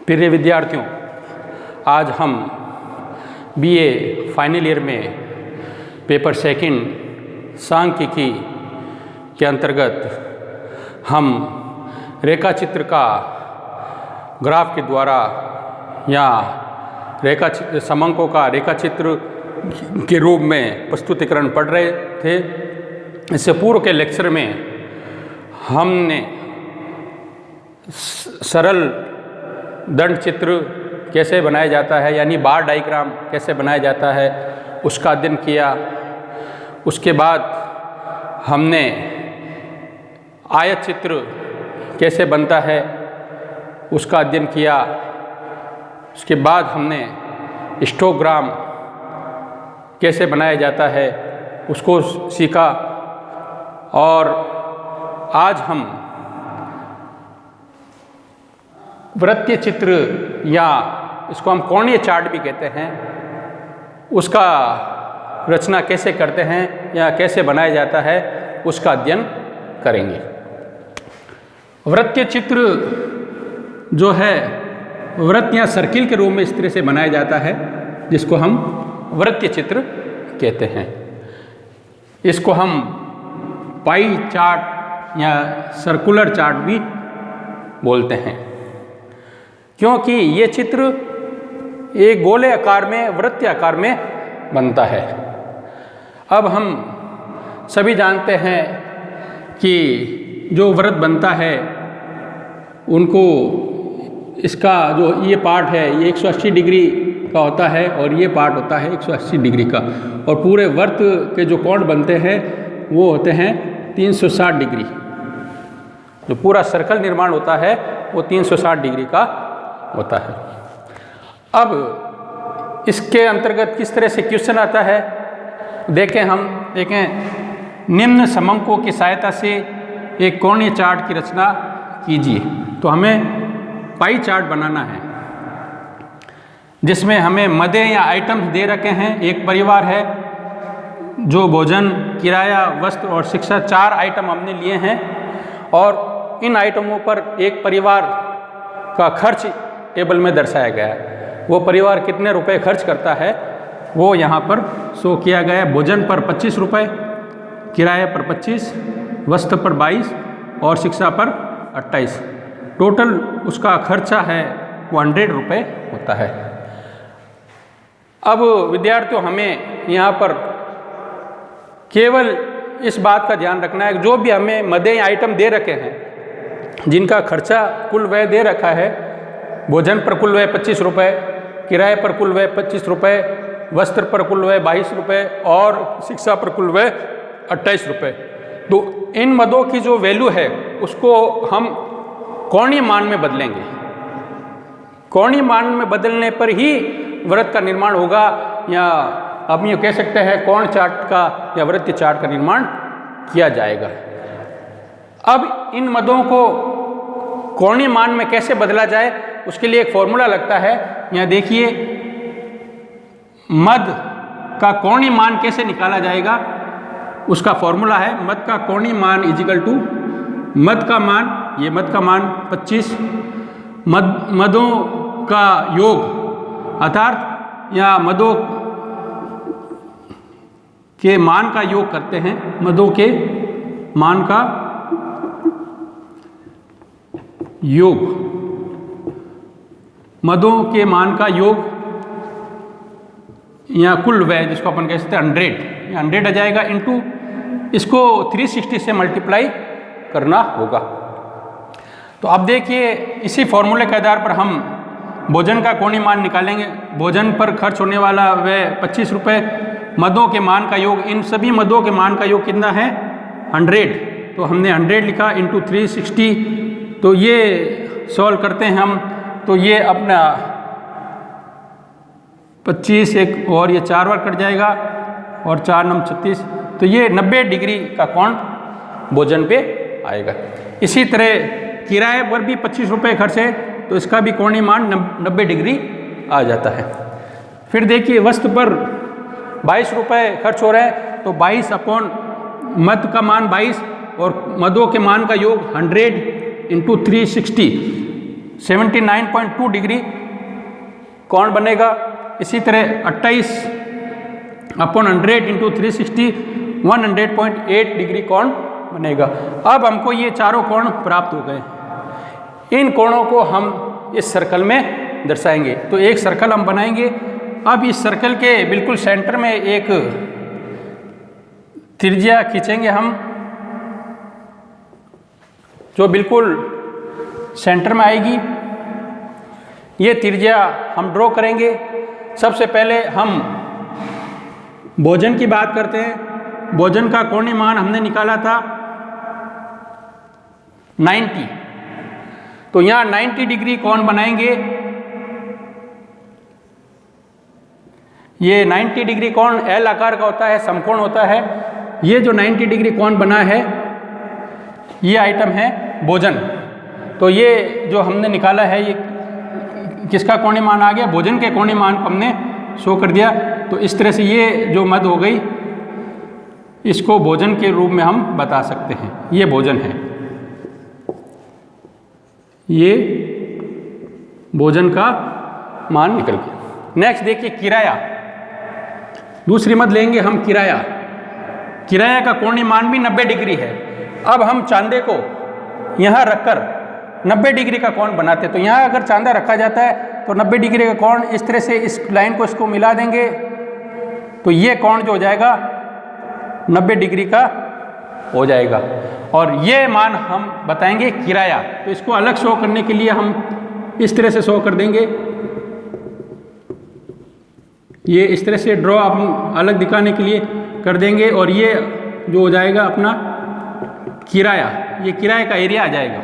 प्रिय विद्यार्थियों, आज हम बीए फाइनल ईयर में पेपर सेकंड सांख्यिकी के अंतर्गत हम रेखा चित्र का ग्राफ के द्वारा या समंकों का रेखा चित्र के रूप में प्रस्तुतिकरण पढ़ रहे थे। इससे पूर्व के लेक्चर में हमने सरल दंड चित्र कैसे बनाया जाता है, यानी बार डायग्राम कैसे बनाया जाता है, उसका अध्ययन किया। उसके बाद हमने आयत चित्र कैसे बनता है उसका अध्ययन किया। उसके बाद हमने हिस्टोग्राम कैसे बनाया जाता है उसको सीखा। और आज हम वृत्तीय चित्र या इसको हम कोणीय चार्ट भी कहते हैं, उसका रचना कैसे करते हैं या कैसे बनाया जाता है उसका अध्ययन करेंगे। वृत्तीय चित्र जो है वृत्त या सर्किल के रूप में इस तरह से बनाया जाता है, जिसको हम वृत्तीय चित्र कहते हैं। इसको हम पाई चार्ट या सर्कुलर चार्ट भी बोलते हैं, क्योंकि ये चित्र एक गोले आकार में, वृत्तीय आकार में बनता है। अब हम सभी जानते हैं कि जो वृत्त बनता है उनको इसका जो ये पार्ट है ये 180 डिग्री का होता है और ये पार्ट होता है 180 डिग्री का, और पूरे वृत्त के जो कोण बनते हैं वो होते हैं 360 डिग्री। जो पूरा सर्कल निर्माण होता है वो 360 डिग्री का होता है। अब इसके अंतर्गत किस तरह से क्वेश्चन आता है देखें निम्न समंकों की सहायता से एक कोणीय चार्ट की रचना कीजिए। तो हमें पाई चार्ट बनाना है जिसमें हमें मदे या आइटम्स दे रखे हैं। एक परिवार है जो भोजन, किराया, वस्त्र और शिक्षा 4 आइटम हमने लिए हैं, और इन आइटमों पर एक परिवार का खर्च टेबल में दर्शाया गया है। वो परिवार कितने रुपए खर्च करता है वो यहाँ पर शो किया गया है। भोजन पर 25 रुपये, किराए पर 25, वस्त्र पर 22 और शिक्षा पर 28। टोटल उसका खर्चा है वो 100 रुपये होता है। अब विद्यार्थियों, हमें यहाँ पर केवल इस बात का ध्यान रखना है, जो भी हमें मदे आइटम दे रखे हैं जिनका खर्चा कुल व्यय दे रखा है, भोजन पर कुल व्यय 25 रुपये, किराए पर कुल व्यय 25 रुपये, वस्त्र पर कुल व्यय 22 रुपये और शिक्षा पर कुल व्यय 28 रुपये। तो इन मदों की जो वैल्यू है उसको हम कोणीय मान में बदलेंगे। कोणीय मान में बदलने पर ही वृत्त का निर्माण होगा, या हम ये कह सकते हैं कोण चार्ट का या वृत्तीय चार्ट का निर्माण किया जाएगा। अब इन मदों को कोणीय मान में कैसे बदला जाए उसके लिए एक फॉर्मूला लगता है। यहाँ देखिए, मद का कोणीय मान कैसे निकाला जाएगा उसका फॉर्मूला है मद का कोणीय मान इजिकल टू मद का मान, ये मद का मान 25, मदों का योग अर्थात या मदों के मान का योग करते हैं, मदों के मान का योग, मदों के मान का योग या कुल व्यय जिसको अपन कह सकते हैं 100, 100 आ जाएगा इनटू इसको 360 से मल्टीप्लाई करना होगा। तो अब देखिए, इसी फॉर्मूले के आधार पर हम भोजन का कोणीय मान निकालेंगे। भोजन पर खर्च होने वाला व्यय 25 रुपये, मदों के मान का योग, इन सभी मदों के मान का योग कितना है 100, तो हमने 100 लिखा इंटू 360। तो ये सॉल्व करते हैं हम, तो ये अपना 25 एक और ये 4 बार कट जाएगा और 4 9 36, तो ये 90 डिग्री का कोण भोजन पे आएगा। इसी तरह किराए पर भी 25 रुपये खर्च है, तो इसका भी कोणीय मान 90 डिग्री आ जाता है। फिर देखिए, वस्त्र पर 22 रुपये खर्च हो रहे हैं, तो 22 अपॉन मद का मान 22 और मदों के मान का योग 100 इंटू 360, 79.2 डिग्री कोण बनेगा। इसी तरह 28/100 इंटू 360 100.8 डिग्री कोण बनेगा। अब हमको ये चारों कोण प्राप्त हो गए। इन कोणों को हम इस सर्कल में दर्शाएंगे। तो एक सर्कल हम बनाएंगे। अब इस सर्कल के बिल्कुल सेंटर में एक त्रिज्या खींचेंगे हम, जो बिल्कुल सेंटर में आएगी। ये त्रिज्या हम ड्रॉ करेंगे। सबसे पहले हम भोजन की बात करते हैं। भोजन का कोणीय मान हमने निकाला था 90। तो यहाँ 90 डिग्री कोण बनाएंगे। ये 90 डिग्री कोण एल आकार का होता है, समकोण होता है। ये जो 90 डिग्री कोण बना है, ये आइटम है भोजन। तो ये जो हमने निकाला है, ये किसका कोणीय मान आ गया? भोजन के कोणीय मान को हमने शो कर दिया। तो इस तरह से ये जो मद हो गई, इसको भोजन के रूप में हम बता सकते हैं। ये भोजन है, ये भोजन का मान निकल गया। नेक्स्ट देखिए किराया। दूसरी मद लेंगे हम किराया। किराया का कोणीय मान भी 90 डिग्री है। अब हम चांदे को यहाँ रखकर 90 डिग्री का कोण बनाते। तो यहाँ अगर चांदा रखा जाता है तो 90 डिग्री का कोण इस तरह से इस लाइन को इसको मिला देंगे। तो ये कोण जो हो जाएगा 90 डिग्री का हो जाएगा। और ये मान हम बताएंगे किराया। तो इसको अलग शो करने के लिए हम इस तरह से शो कर देंगे। ये इस तरह से ड्रॉ हम अलग दिखाने के लिए कर देंगे। और ये जो हो जाएगा अपना किराया, ये किराए का एरिया आ जाएगा।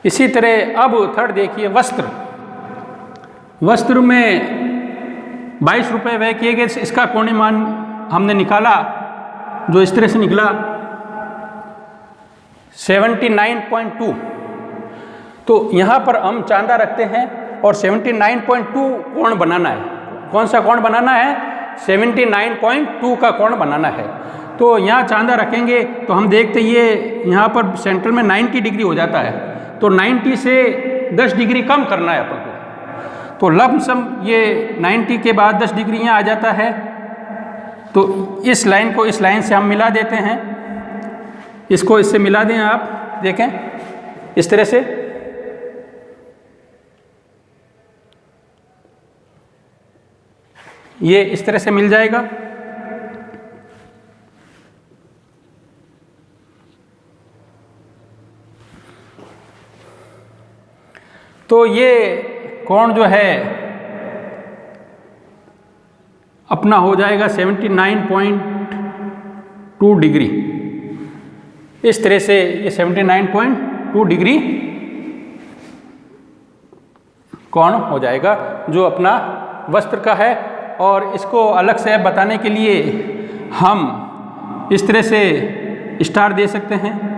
इसी तरह अब थर्ड देखिए वस्त्र। वस्त्र में 22 रुपये व्यय किए गए। इसका कोणीय मान हमने निकाला, जो इस तरह से निकला 79.2। तो यहाँ पर हम चांदा रखते हैं और 79.2 कोण बनाना है। कौन सा कोण बनाना है? 79.2 का कोण बनाना है। तो यहाँ चांदा रखेंगे तो हम देखते ये यहाँ पर सेंटर में 90 डिग्री हो जाता है। तो 90 से 10 डिग्री कम करना है अपन को। तो लमसम ये 90 के बाद 10 डिग्री यहाँ आ जाता है। तो इस लाइन को इस लाइन से हम मिला देते हैं। इसको इससे मिला दें, आप देखें इस तरह से। ये इस तरह से मिल जाएगा। तो ये कोण जो है अपना हो जाएगा 79.2 डिग्री। इस तरह से ये 79.2 डिग्री कोण हो जाएगा, जो अपना वस्त्र का है। और इसको अलग से बताने के लिए हम इस तरह से स्टार दे सकते हैं।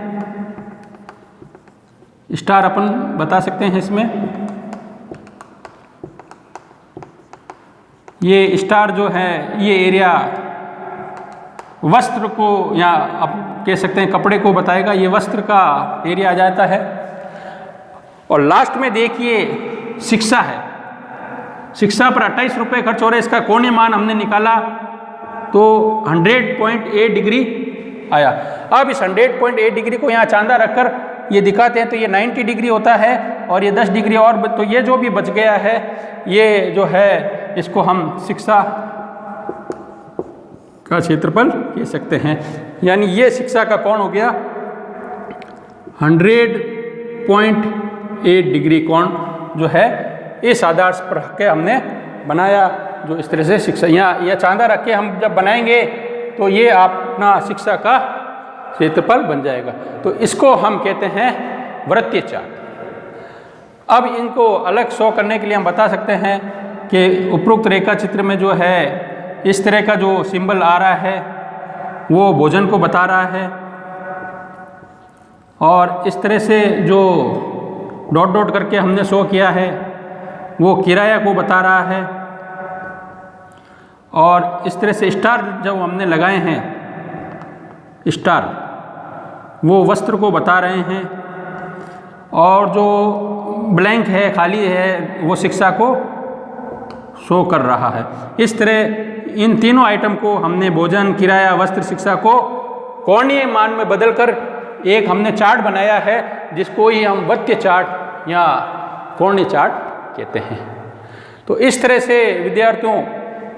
स्टार अपन बता सकते हैं इसमें। ये स्टार जो है ये एरिया वस्त्र को, या आप कह सकते हैं कपड़े को बताएगा। ये वस्त्र का एरिया आ जाता है। और लास्ट में देखिए शिक्षा है। शिक्षा पर 28 रुपये खर्च हो रहे। इसका कोणीय मान हमने निकाला तो 100.8 डिग्री आया। अब इस 100.8 डिग्री को यहाँ चांदा रखकर ये दिखाते हैं तो ये 90 डिग्री होता है। और ये 10 डिग्री और, तो ये जो भी बच गया है ये जो है इसको हम शिक्षा का क्षेत्रफल कह सकते हैं। यानी ये शिक्षा का कोण हो गया 100.8 डिग्री कोण जो है इस आधार पर रख के हमने बनाया। जो इस तरह से शिक्षा यहाँ यह चांदा रख के हम जब बनाएंगे तो ये अपना शिक्षा का क्षेत्रफल बन जाएगा। तो इसको हम कहते हैं वृत्तीय चार्ट। अब इनको अलग शो करने के लिए हम बता सकते हैं कि उपरोक्त रेखा चित्र में जो है इस तरह का जो सिंबल आ रहा है वो भोजन को बता रहा है। और इस तरह से जो डॉट डॉट करके हमने शो किया है वो किराया को बता रहा है। और इस तरह से स्टार जब हमने लगाए हैं, स्टार वो वस्त्र को बता रहे हैं। और जो ब्लैंक है, खाली है, वो शिक्षा को शो कर रहा है। इस तरह इन तीनों आइटम को हमने भोजन, किराया, वस्त्र, शिक्षा को कोणीय मान में बदलकर एक हमने चार्ट बनाया है, जिसको ही हम वृत्तीय चार्ट या कोणीय चार्ट कहते हैं। तो इस तरह से विद्यार्थियों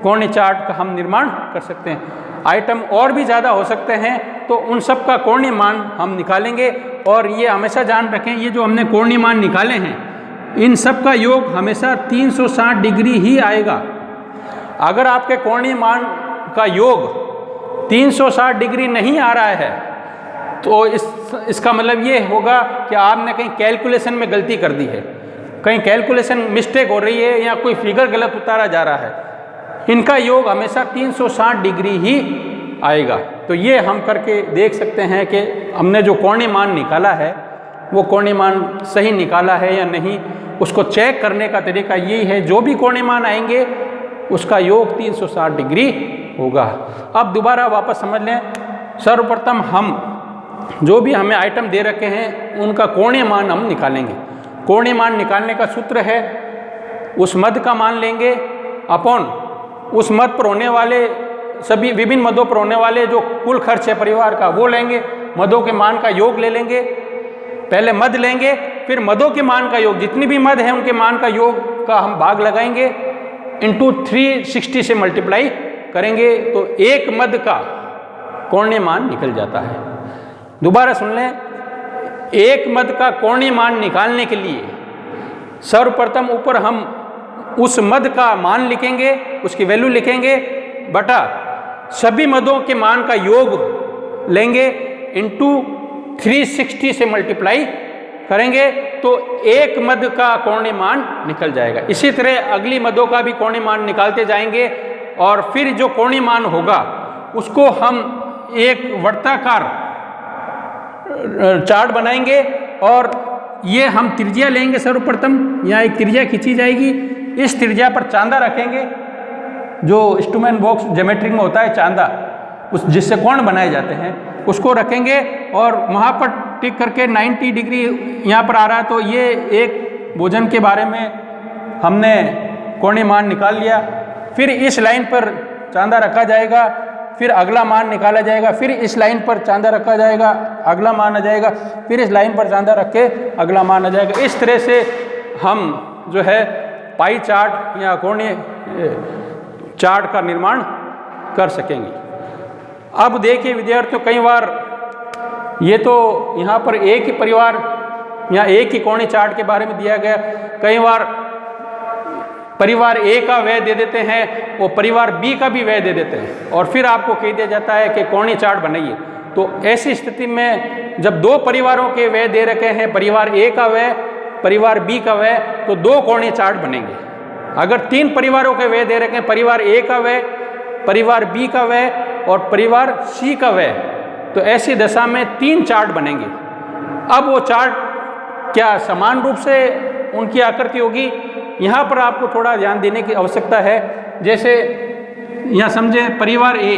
कोणीय चार्ट का हम निर्माण कर सकते हैं। आइटम और भी ज़्यादा हो सकते हैं, तो उन सब का कोणीय मान हम निकालेंगे। और ये हमेशा जान रखें, ये जो हमने कोणीय मान निकाले हैं, इन सब का योग हमेशा 360 डिग्री ही आएगा। अगर आपके कोणीय मान का योग 360 डिग्री नहीं आ रहा है, तो इसका मतलब ये होगा कि आपने कहीं कैलकुलेशन में गलती कर दी है, कहीं कैलकुलेशन मिस्टेक हो रही है, या कोई फिगर गलत उतारा जा रहा है। इनका योग हमेशा 360 डिग्री ही आएगा। तो ये हम करके देख सकते हैं कि हमने जो कोणीय मान निकाला है, वो कोणीय मान सही निकाला है या नहीं। उसको चेक करने का तरीका यही है, जो भी कोणीय मान आएंगे उसका योग 360 डिग्री होगा। अब दोबारा वापस समझ लें, सर्वप्रथम हम जो भी हमें आइटम दे रखे हैं, उनका कोणीय मान हम निकालेंगे। कोणीय मान निकालने का सूत्र है, उस मद का मान लेंगे अपॉन उस मद पर होने वाले सभी विभिन्न मदों पर होने वाले जो कुल खर्च है परिवार का, वो लेंगे। मदों के मान का योग ले लेंगे, पहले मद लेंगे, फिर मदों के मान का योग, जितनी भी मद हैं उनके मान का योग का हम भाग लगाएंगे, इंटू 360 से मल्टीप्लाई करेंगे, तो एक मद का कोणीय मान निकल जाता है। दोबारा सुन लें, एक मद का कोणीय मान निकालने के लिए सर्वप्रथम ऊपर हम उस मद का मान लिखेंगे, उसकी वैल्यू लिखेंगे, बटा सभी मदों के मान का योग लेंगे, इंटू 360 से मल्टीप्लाई करेंगे, तो एक मद का कोणीय मान निकल जाएगा। इसी तरह अगली मदों का भी कोणीय मान निकालते जाएंगे, और फिर जो कोणीय मान होगा उसको हम एक वर्ताकार चार्ट बनाएंगे, और ये हम त्रिज्या लेंगे। सर्वप्रथम यहाँ एक त्रिज्या खींची जाएगी, इस त्रिज्या पर चांदा रखेंगे, जो इंस्ट्रूमेंट बॉक्स ज्योमेट्री में होता है चांदा, उस जिससे कोण बनाए जाते हैं, उसको रखेंगे, और वहाँ पर टिक करके 90 डिग्री यहाँ पर आ रहा है, तो ये एक भोजन के बारे में हमने कोणीय मान निकाल लिया। फिर इस लाइन पर चांदा रखा जाएगा, फिर अगला मान निकाला जाएगा, फिर इस लाइन पर चांदा रखा जाएगा, अगला मान आ जाएगा, फिर इस लाइन पर चांदा रख के अगला मान आ जाएगा। इस तरह से हम जो है पाई चार्ट या कोणीय चार्ट का निर्माण कर सकेंगे। अब देखिए विद्यार्थियों, कई बार ये तो यहाँ पर एक ही परिवार या एक ही कोणीय चार्ट के बारे में दिया गया, कई बार परिवार ए का व्यय दे देते हैं और परिवार बी का भी व्यय दे देते हैं, और फिर आपको कह दिया जाता है कि कोणीय चार्ट बनाइए। तो ऐसी स्थिति में जब दो परिवारों के व्यय दे रखे हैं, परिवार ए का व्यय, परिवार बी का व्यय, तो दो कोणीय चार्ट बनेंगे। अगर तीन परिवारों के व्यय दे रखे हैं, परिवार ए का व्यय, परिवार बी का व्यय और परिवार सी का व्यय, तो ऐसी दशा में तीन चार्ट बनेंगे। अब वो चार्ट क्या समान रूप से उनकी आकृति होगी, यहाँ पर आपको थोड़ा ध्यान देने की आवश्यकता है। जैसे यहाँ समझे परिवार ए,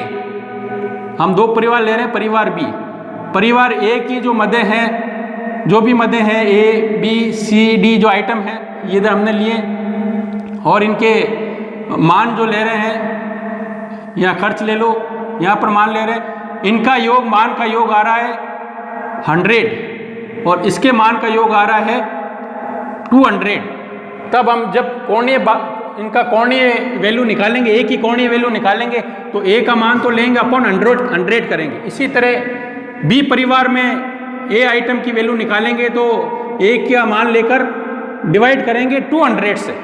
हम दो परिवार ले रहे हैं, परिवार बी। परिवार ए की जो मदें हैं, जो भी मदें हैं ए बी सी डी जो आइटम है, ये इधर हमने लिए, और इनके मान जो ले रहे हैं या खर्च ले लो, यहाँ पर मान ले रहे हैं, इनका योग, मान का योग आ रहा है 100 और इसके मान का योग आ रहा है 200। तब हम जब इनका कोणीय वैल्यू निकालेंगे, ए की कोणीय वैल्यू निकालेंगे, तो ए का मान तो लेंगे अपॉन 100 करेंगे। इसी तरह बी परिवार में ए आइटम की वैल्यू निकालेंगे, तो ए का मान लेकर डिवाइड करेंगे 200 से,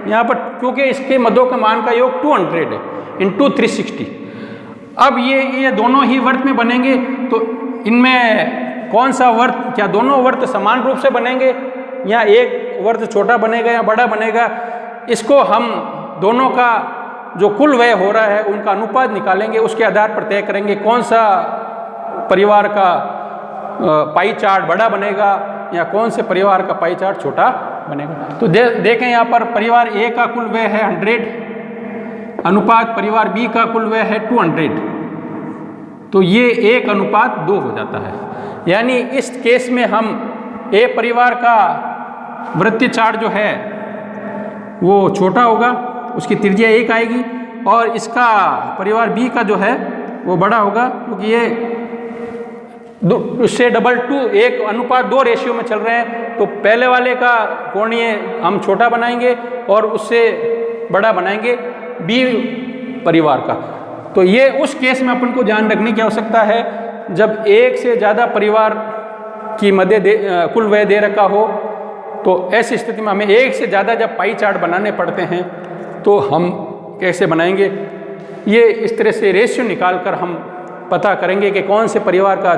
यहाँ पर क्योंकि इसके मदों का मान का योग 200 है, इंटू 360। अब ये दोनों ही वर्त में बनेंगे, तो इनमें कौन सा वर्त, क्या दोनों वर्त समान रूप से बनेंगे या एक वर्त छोटा बनेगा या बड़ा बनेगा, इसको हम दोनों का जो कुल व्यय हो रहा है उनका अनुपात निकालेंगे, उसके आधार पर तय करेंगे कौन सा परिवार का पाई चार्ट बड़ा बनेगा या कौन से परिवार का पाई चार्ट छोटा बनेगा। तो देखें यहाँ पर परिवार ए का कुल व्यय है 100 अनुपात परिवार बी का कुल व्यय है 200, तो ये 1:2 हो जाता है। यानी इस केस में हम ए परिवार का वृत्तीय चार्ट जो है वो छोटा होगा, उसकी त्रिज्या 1 आएगी, और इसका परिवार बी का जो है वो बड़ा होगा, क्योंकि ये उससे डबल टू 1:2 रेशियो में चल रहे हैं। तो पहले वाले का कोणीय हम छोटा बनाएंगे और उससे बड़ा बनाएंगे बी परिवार का। तो ये उस केस में अपन को ध्यान रखने की आवश्यकता है जब एक से ज़्यादा परिवार की कुल व्यय दे रखा हो। तो ऐसी स्थिति में हमें एक से ज़्यादा जब पाई चार्ट बनाने पड़ते हैं तो हम कैसे बनाएंगे, ये इस तरह से रेशियो निकाल कर हम पता करेंगे कि कौन से परिवार का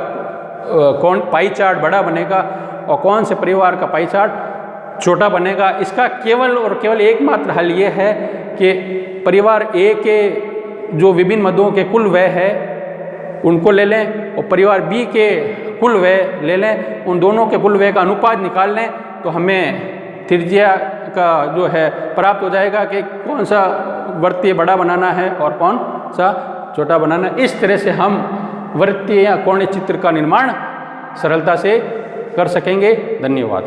कौन पाई चार्ट बड़ा बनेगा और कौन से परिवार का पाई चार्ट छोटा बनेगा। इसका केवल और केवल एकमात्र हल ये है कि परिवार ए के जो विभिन्न मदों के कुल व्यय है उनको ले लें और परिवार बी के कुल व्यय ले लें, उन दोनों के कुल व्यय का अनुपात निकाल लें, तो हमें त्रिज्या का जो है प्राप्त हो जाएगा कि कौन सा वृत्तीय बड़ा बनाना है और कौन सा छोटा बनाना है। इस तरह से हम वृत्तीय या कोणीय चित्र का निर्माण सरलता से कर सकेंगे। धन्यवाद।